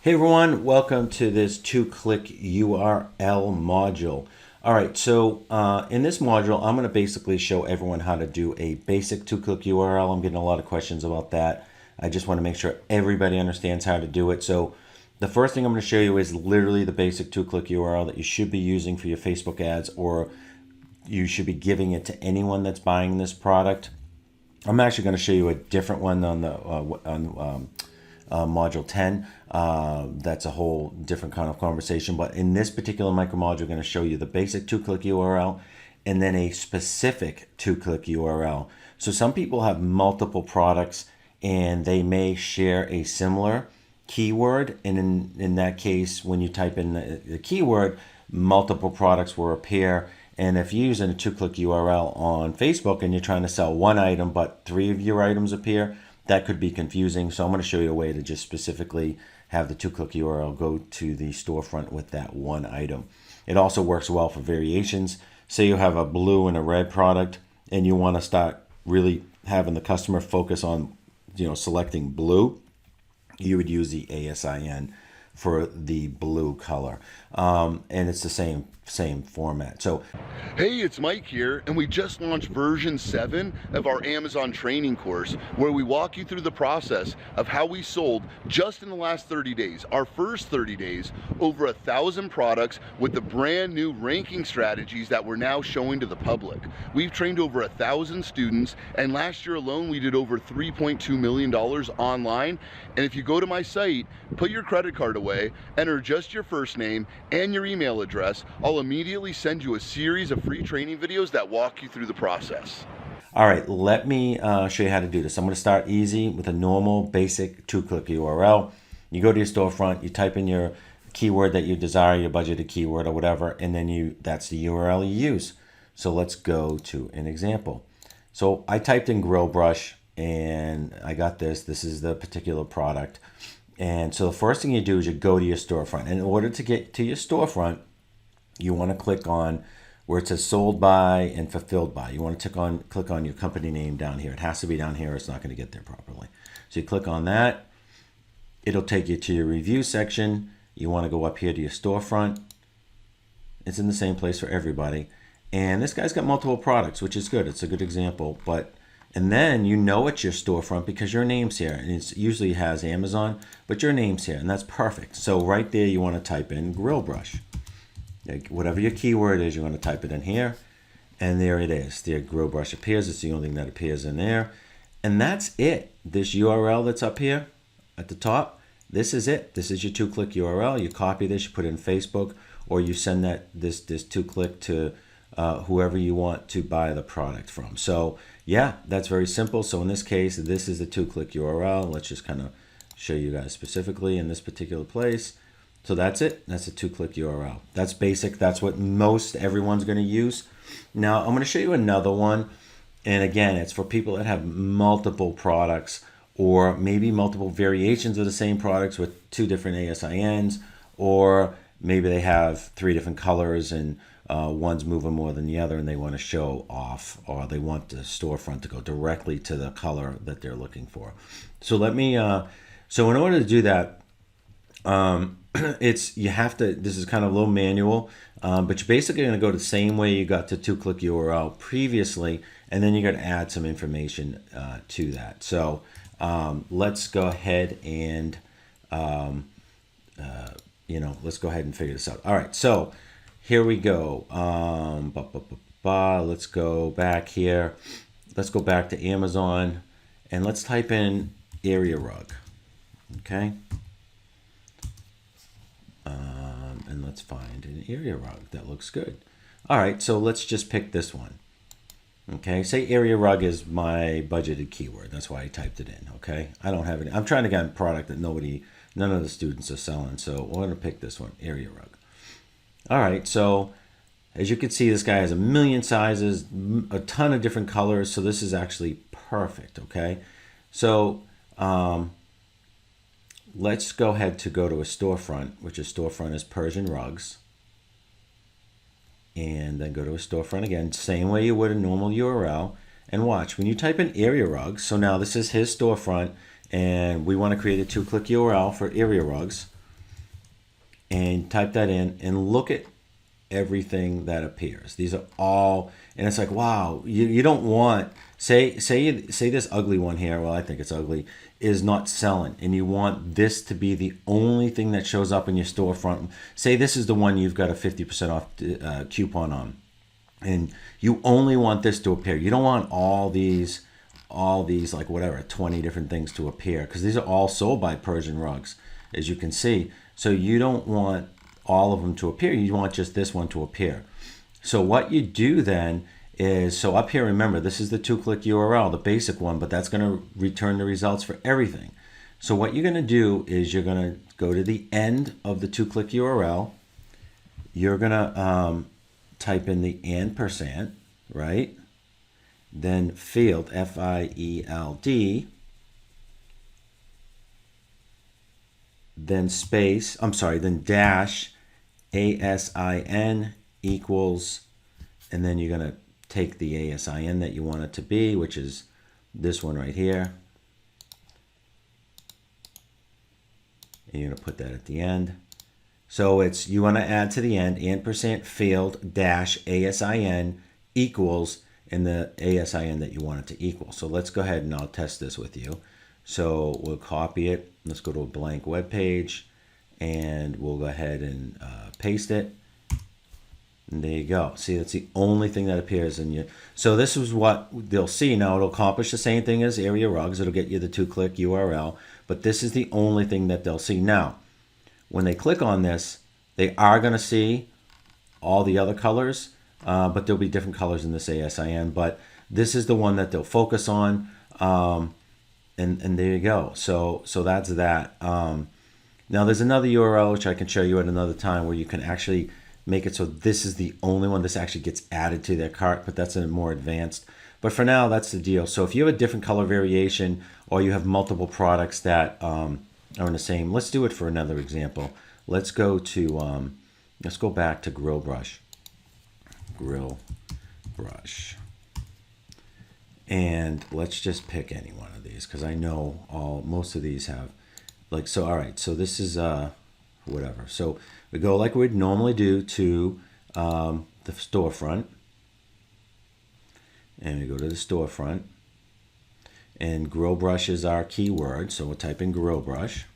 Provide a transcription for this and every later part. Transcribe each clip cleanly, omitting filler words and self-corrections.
Hey everyone, welcome to this two-click URL module. All right, so in this module, I'm going to basically show everyone how to do a basic two-click URL. I'm getting a lot of questions about that. I just want to make sure everybody understands how to do it. So the first thing I'm going to show you is literally the basic two-click URL that you should be using for your Facebook ads, or you should be giving it to anyone that's buying this product. I'm actually going to show you a different one on the module 10. That's a whole different kind of conversation, but in this particular micro module, I'm going to show you the basic two-click URL and then a specific two-click URL. So some people have multiple products and they may share a similar keyword, and in that case, when you type in the keyword, multiple products will appear. And if you're using a two-click URL on Facebook and you're trying to sell one item but 3 of your items appear, that could be confusing. So I'm going to show you a way to just specifically have the two-click URL go to the storefront with that one item. It also works well for variations. Say you have a blue and a red product and you want to start really having the customer focus on, selecting blue. You would use the ASIN for the blue color. And it's the same format. So hey, it's Mike here, and we just launched version 7 of our Amazon training course, where we walk you through the process of how we sold just in the last 30 days, our first 30 days, over 1,000 products with the brand new ranking strategies that we're now showing to the public. We've trained over 1,000 students, and last year alone we did over $3.2 million online. And if you go to my site, put your credit card away, enter just your first name and your email address, I'll immediately send you a series of free training videos that walk you through the process. all right, let me show you how to do this. I'm going to start easy with a normal basic two-click URL. You go to your storefront, you type in your keyword that you desire, your budgeted keyword or whatever, and then that's the URL you use. So let's go to an example. So I typed in grill brush and I got this. This is the particular product. And so the first thing you do is you go to your storefront. And in order to get to your storefront, you want to click on where it says sold by and fulfilled by. You want to click on your company name down here. It has to be down here or it's not going to get there properly. So you click on that. It'll take you to your review section. You want to go up here to your storefront. It's in the same place for everybody. And this guy's got multiple products, which is good. It's a good example. And then it's your storefront because your name's here. And it usually has Amazon, but your name's here. And that's perfect. So right there, you want to type in grill brush. Whatever your keyword is, you want to type it in here. And there it is. The grill brush appears. It's the only thing that appears in there. And that's it. This URL that's up here at the top, this is it. This is your two-click URL. You copy this, you put it in Facebook, or you send this two-click to whoever you want to buy the product from. So yeah, that's very simple. So in this case, this is the two-click URL. Let's just kind of show you guys specifically in this particular place. So that's it. That's a two-click URL. That's basic. That's what most everyone's going to use. Now I'm going to show you another one. And again, it's for people that have multiple products or maybe multiple variations of the same products with 2 different ASINs, or maybe they have 3 different colors and one's moving more than the other and they want to show off, or they want the storefront to go directly to the color that they're looking for. So so in order to do that, this is kind of a little manual, but you're basically going to go the same way you got to two-click URL previously, and then you're going to add some information to that. So let's go ahead and let's go ahead and figure this out. All right, so here we go. Let's go back here. Let's go back to Amazon and let's type in area rug. Okay. And let's find an area rug that looks good. All right, so let's just pick this one. Okay, say area rug is my budgeted keyword. That's why I typed it in. Okay, I don't have any. I'm trying to get a product that none of the students are selling. So we're going to pick this one, area rug. All right, so as you can see, this guy has a million sizes, a ton of different colors. So this is actually perfect. Okay, so let's go ahead to go to a storefront, which is storefront is Persian rugs. And then go to a storefront again, same way you would a normal URL. And watch, when you type in area rugs, so now this is his storefront, and we want to create a two-click URL for area rugs. and type that in and look at everything that appears. These are all, and it's like, wow, you don't want, say this ugly one here, well, I think it's ugly, is not selling, and you want this to be the only thing that shows up in your storefront. Say this is the one you've got a 50% off coupon on, and you only want this to appear. You don't want all these like whatever 20 different things to appear, because these are all sold by Persian rugs, as you can see. So you don't want all of them to appear. You want just this one to appear. So what you do then is, so up here, remember, this is the 2-click URL, the basic one, but that's going to return the results for everything. So what you're going to do is you're going to go to the end of the 2-click URL. You're going to type in the ampersand, right? Then field, F-I-E-L-D, then space, then dash, ASIN equals, and then you're going to take the ASIN that you want it to be, which is this one right here. And you're going to put that at the end. So it's, you want to add to the end, ampersand field dash ASIN equals, and the ASIN that you want it to equal. So let's go ahead and I'll test this with you. So we'll copy it. Let's go to a blank web page, and we'll go ahead and paste it. And there you go. See, that's the only thing that appears in you. So this is what they'll see. Now it'll accomplish the same thing as Area Rugs. It'll get you the 2-click URL, but this is the only thing that they'll see. Now, when they click on this, they are going to see all the other colors, but there'll be different colors in this ASIN. But this is the one that they'll focus on, and there you go. So that's that. Now there's another URL which I can show you at another time where you can actually make it so this is the only one. This actually gets added to their cart, but that's a more advanced. But for now, that's the deal. So if you have a different color variation, or you have multiple products that are in the same, let's do it for another example. Let's go to, let's go back to Grill Brush. Grill Brush. And let's just pick any one of these, because I know most of these have, like, so, all right, so this is, whatever. So we go like we'd normally do to the storefront, and we go to the storefront, and Grill Brush is our keyword, so we'll type in Grill Brush,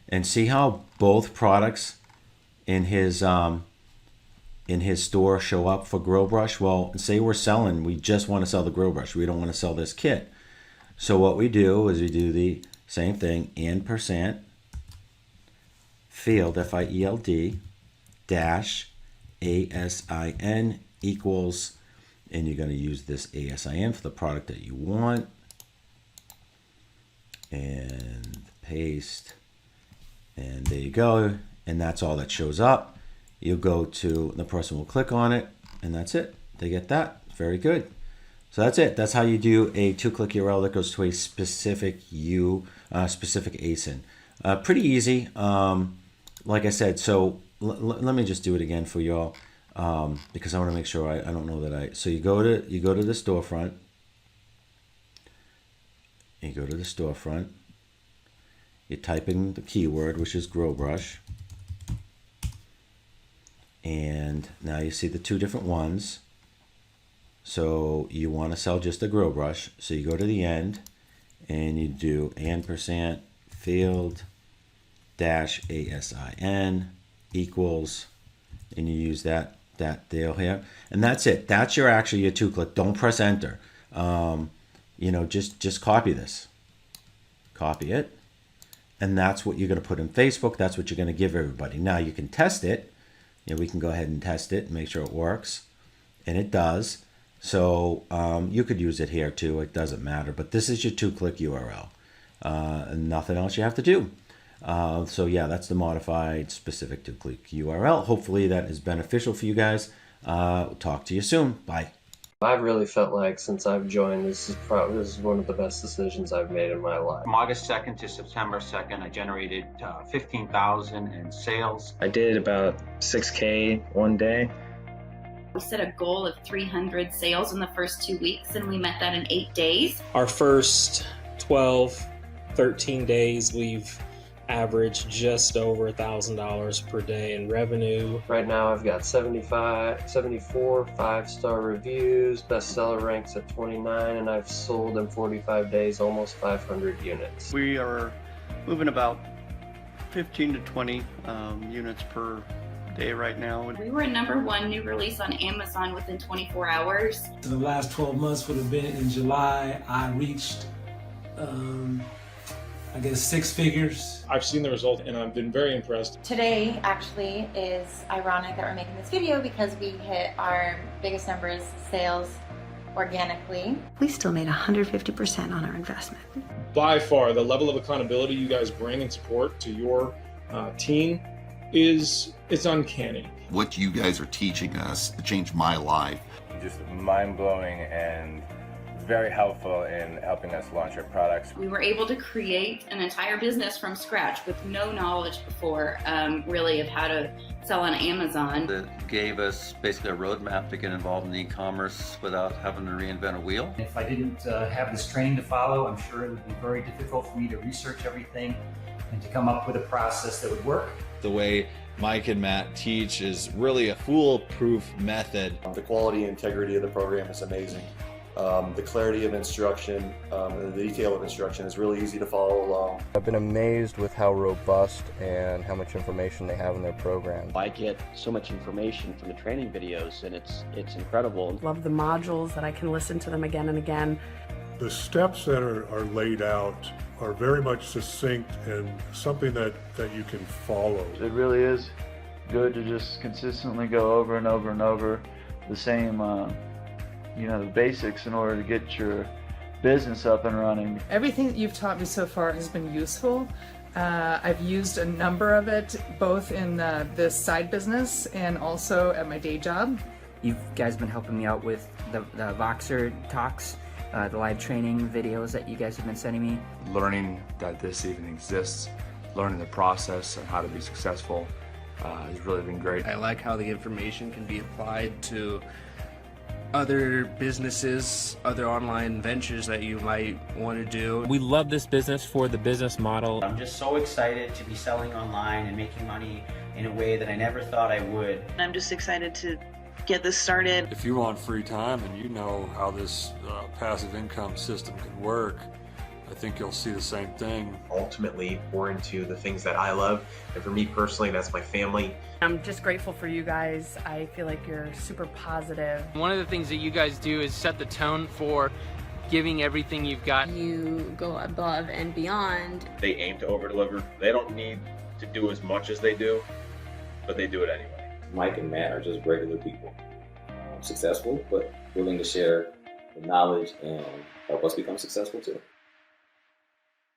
and see how both products in his store show up for Grill Brush. Well, say we're selling, we just want to sell the Grill Brush, we don't want to sell this kit. So what we do is we do the same thing, ampersand field, F-I-E-L-D, dash ASIN equals, and you're going to use this ASIN for the product that you want, and paste, and there you go, and that's all that shows up. You'll go to, the person will click on it, and that's it. They get that. Very good. So that's it. That's how you do a 2-click URL that goes to a specific specific ASIN. Pretty easy. Like I said, so let me just do it again for y'all, because I want to make sure I don't know that so you go to the storefront. You go to the storefront. You type in the keyword, which is Grill Brush. And now you see the two different ones. So you want to sell just a Grill Brush. So you go to the end and you do ampersand field dash ASIN equals, and you use that deal here. And that's it. That's your 2-click. Don't press enter. Just copy this. Copy it. And that's what you're going to put in Facebook. That's what you're going to give everybody. Now you can test it. We can go ahead and test it and make sure it works. And it does. So you could use it here too. It doesn't matter. But this is your 2-click URL. And nothing else you have to do. So yeah, that's the modified specific 2-click URL. Hopefully that is beneficial for you guys. Talk to you soon. Bye. I've really felt like since I've joined, this is one of the best decisions I've made in my life. From August 2nd to September 2nd, I generated $15,000 in sales. I did about 6K one day. We set a goal of 300 sales in the first 2 weeks, and we met that in 8 days. Our first 12, 13 days, we've average just over $1,000 per day in revenue. Right now I've got 74 5-star reviews, bestseller ranks at 29, and I've sold in 45 days almost 500 units. We are moving about 15 to 20 units per day right now. We were #1 new release on Amazon within 24 hours. The last 12 months would have been in July. I reached, I guess, 6 figures. I've seen the result and I've been very impressed. Today actually is ironic that we're making this video because we hit our biggest numbers sales organically. We still made 150% on our investment. By far, the level of accountability you guys bring and support to your team it's uncanny. What you guys are teaching us changed my life. Just mind-blowing and very helpful in helping us launch our products. We were able to create an entire business from scratch with no knowledge before, really, of how to sell on Amazon. That gave us basically a roadmap to get involved in e-commerce without having to reinvent a wheel. If I didn't have this training to follow, I'm sure it would be very difficult for me to research everything and to come up with a process that would work. The way Mike and Matt teach is really a foolproof method. The quality and integrity of the program is amazing. The clarity of instruction and the detail of instruction is really easy to follow along. I've been amazed with how robust and how much information they have in their program. I get so much information from the training videos, and it's incredible. Love the modules that I can listen to them again and again. The steps that are laid out are very much succinct and something that you can follow. It really is good to just consistently go over and over and over the same the basics in order to get your business up and running. Everything that you've taught me so far has been useful. I've used a number of it both in this side business and also at my day job. You guys been helping me out with the Voxer talks, the live training videos that you guys have been sending me. Learning that this even exists, learning the process and how to be successful has really been great. I like how the information can be applied to other businesses, other online ventures that you might want to do. We love this business for the business model. I'm just so excited to be selling online and making money in a way that I never thought I would. I'm just excited to get this started. If you want free time and you know how this passive income system can work, I think you'll see the same thing. Ultimately pour into the things that I love, and for me personally, that's my family. I'm just grateful for you guys. I feel like you're super positive. One of the things that you guys do is set the tone for giving everything you've got. You go above and beyond. They aim to over-deliver. They don't need to do as much as they do, but they do it anyway. Mike and Matt are just regular people. Successful, but willing to share the knowledge and help us become successful too.